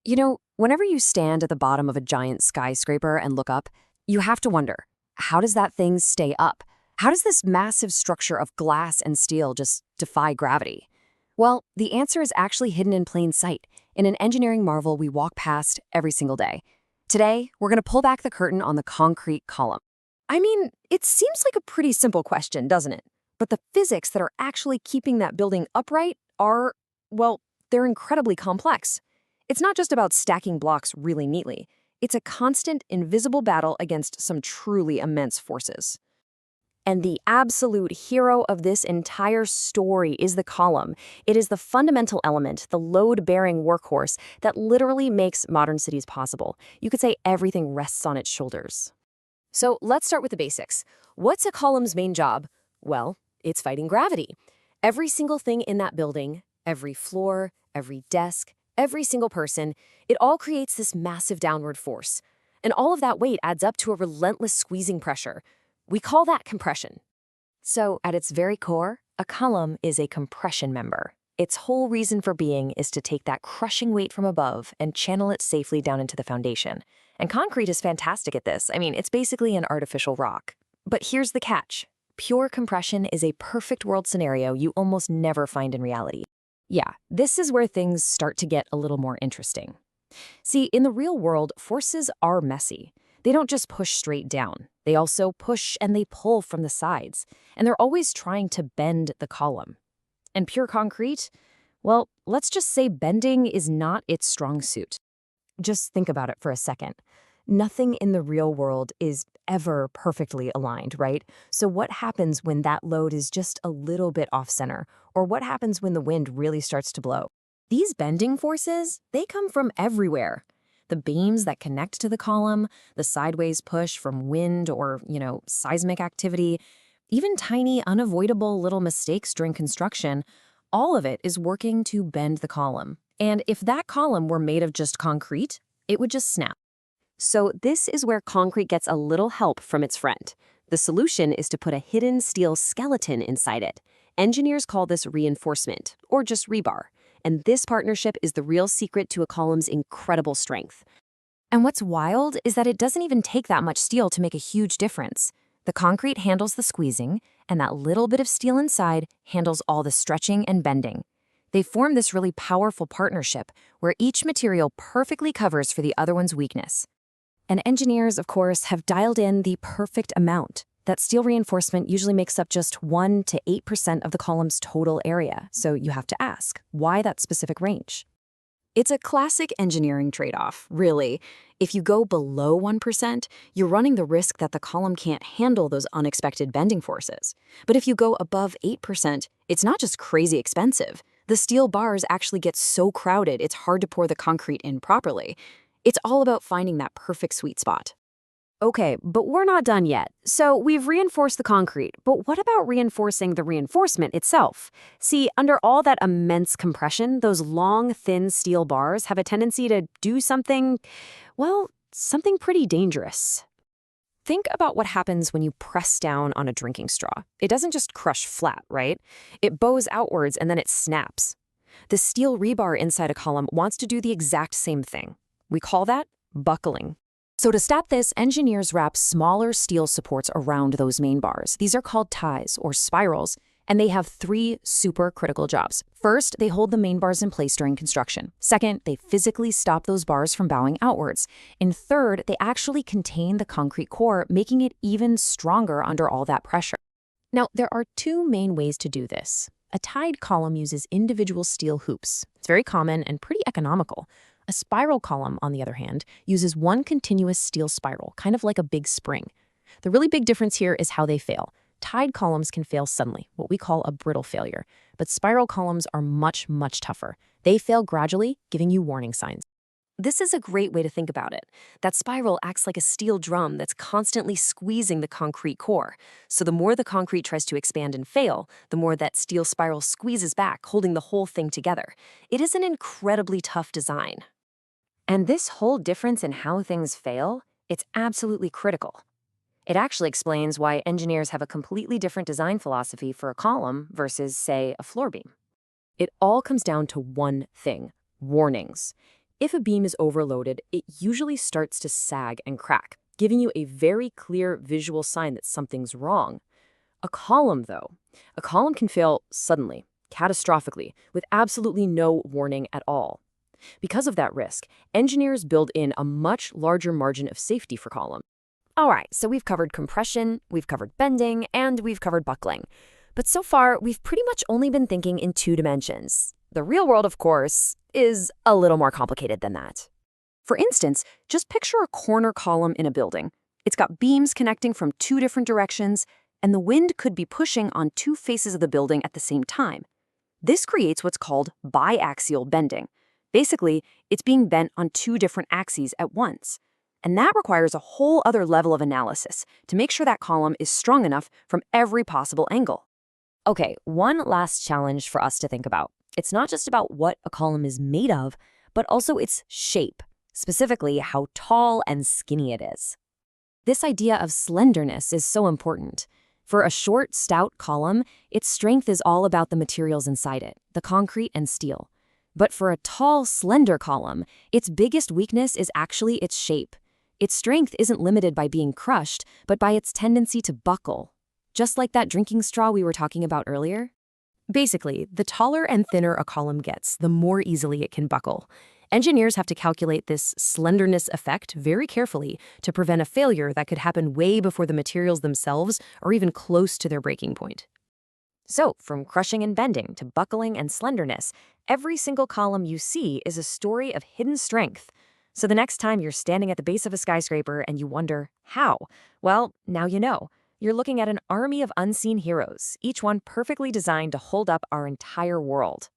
Whenever you stand at the bottom of a giant skyscraper and look up, you have to wonder, how does that thing stay up? How does this massive structure of glass and steel just defy gravity? Well, the answer is actually hidden in plain sight, in an engineering marvel we walk past every single day. Today, we're going to pull back the curtain on the concrete column. I mean, it seems like a pretty simple question, doesn't it? But the physics that are actually keeping that building upright are, well, they're incredibly complex. It's not just about stacking blocks really neatly. It's a constant, invisible battle against some truly immense forces. And the absolute hero of this entire story is the column. It is the fundamental element, the load-bearing workhorse that literally makes modern cities possible. You could say everything rests on its shoulders. So let's start with the basics. What's a column's main job? Well, it's fighting gravity. Every single thing in that building, every floor, every desk, every single person, it all creates this massive downward force. And all of that weight adds up to a relentless squeezing pressure. We call that compression. So at its very core, a column is a compression member. Its whole reason for being is to take that crushing weight from above and channel it safely down into the foundation. And concrete is fantastic at this. I mean, it's basically an artificial rock. But here's the catch. Pure compression is a perfect world scenario you almost never find in reality. Yeah, this is where things start to get a little more interesting. See, in the real world, forces are messy. They don't just push straight down. They also push and they pull from the sides. And they're always trying to bend the column. And pure concrete? Well, let's just say bending is not its strong suit. Just think about it for a second. Nothing in the real world is ever perfectly aligned, right? So what happens when that load is just a little bit off-center? Or what happens when the wind really starts to blow? These bending forces, they come from everywhere. The beams that connect to the column, the sideways push from wind or, seismic activity, even tiny, unavoidable little mistakes during construction, all of it is working to bend the column. And if that column were made of just concrete, it would just snap. So this is where concrete gets a little help from its friend. The solution is to put a hidden steel skeleton inside it. Engineers call this reinforcement, or just rebar. And this partnership is the real secret to a column's incredible strength. And what's wild is that it doesn't even take that much steel to make a huge difference. The concrete handles the squeezing, and that little bit of steel inside handles all the stretching and bending. They form this really powerful partnership where each material perfectly covers for the other one's weakness. And engineers, of course, have dialed in the perfect amount. That steel reinforcement usually makes up just 1 to 8% of the column's total area, so you have to ask, why that specific range? It's a classic engineering trade-off, really. If you go below 1%, you're running the risk that the column can't handle those unexpected bending forces. But if you go above 8%, it's not just crazy expensive. The steel bars actually get so crowded it's hard to pour the concrete in properly. It's all about finding that perfect sweet spot. Okay, but we're not done yet. So we've reinforced the concrete, but what about reinforcing the reinforcement itself? See, under all that immense compression, those long, thin steel bars have a tendency to do something, well, something pretty dangerous. Think about what happens when you press down on a drinking straw. It doesn't just crush flat, right? It bows outwards and then it snaps. The steel rebar inside a column wants to do the exact same thing. We call that buckling. So to stop this, engineers wrap smaller steel supports around those main bars. These are called ties or spirals, and they have 3 super critical jobs. First, they hold the main bars in place during construction. Second, they physically stop those bars from bowing outwards. And third, they actually contain the concrete core, making it even stronger under all that pressure. Now, there are 2 main ways to do this. A tied column uses individual steel hoops. It's very common and pretty economical. A spiral column, on the other hand, uses one continuous steel spiral, kind of like a big spring. The really big difference here is how they fail. Tied columns can fail suddenly, what we call a brittle failure, but spiral columns are much, much tougher. They fail gradually, giving you warning signs. This is a great way to think about it. That spiral acts like a steel drum that's constantly squeezing the concrete core. So the more the concrete tries to expand and fail, the more that steel spiral squeezes back, holding the whole thing together. It is an incredibly tough design. And this whole difference in how things fail, it's absolutely critical. It actually explains why engineers have a completely different design philosophy for a column versus, say, a floor beam. It all comes down to one thing: warnings. If a beam is overloaded, it usually starts to sag and crack, giving you a very clear visual sign that something's wrong. A column, though, a column can fail suddenly, catastrophically, with absolutely no warning at all. Because of that risk, engineers build in a much larger margin of safety for column. All right, so we've covered compression, we've covered bending, and we've covered buckling. But so far, we've pretty much only been thinking in 2 dimensions. The real world, of course, is a little more complicated than that. For instance, just picture a corner column in a building. It's got beams connecting from 2 different directions, and the wind could be pushing on 2 faces of the building at the same time. This creates what's called biaxial bending. Basically, it's being bent on 2 different axes at once. And that requires a whole other level of analysis to make sure that column is strong enough from every possible angle. Okay, one last challenge for us to think about. It's not just about what a column is made of, but also its shape, specifically how tall and skinny it is. This idea of slenderness is so important. For a short, stout column, its strength is all about the materials inside it, the concrete and steel. But for a tall, slender column, its biggest weakness is actually its shape. Its strength isn't limited by being crushed, but by its tendency to buckle. Just like that drinking straw we were talking about earlier. Basically, the taller and thinner a column gets, the more easily it can buckle. Engineers have to calculate this slenderness effect very carefully to prevent a failure that could happen way before the materials themselves are even close to their breaking point. So, from crushing and bending to buckling and slenderness, every single column you see is a story of hidden strength. So the next time you're standing at the base of a skyscraper and you wonder, how? Well, now you know. You're looking at an army of unseen heroes, each one perfectly designed to hold up our entire world.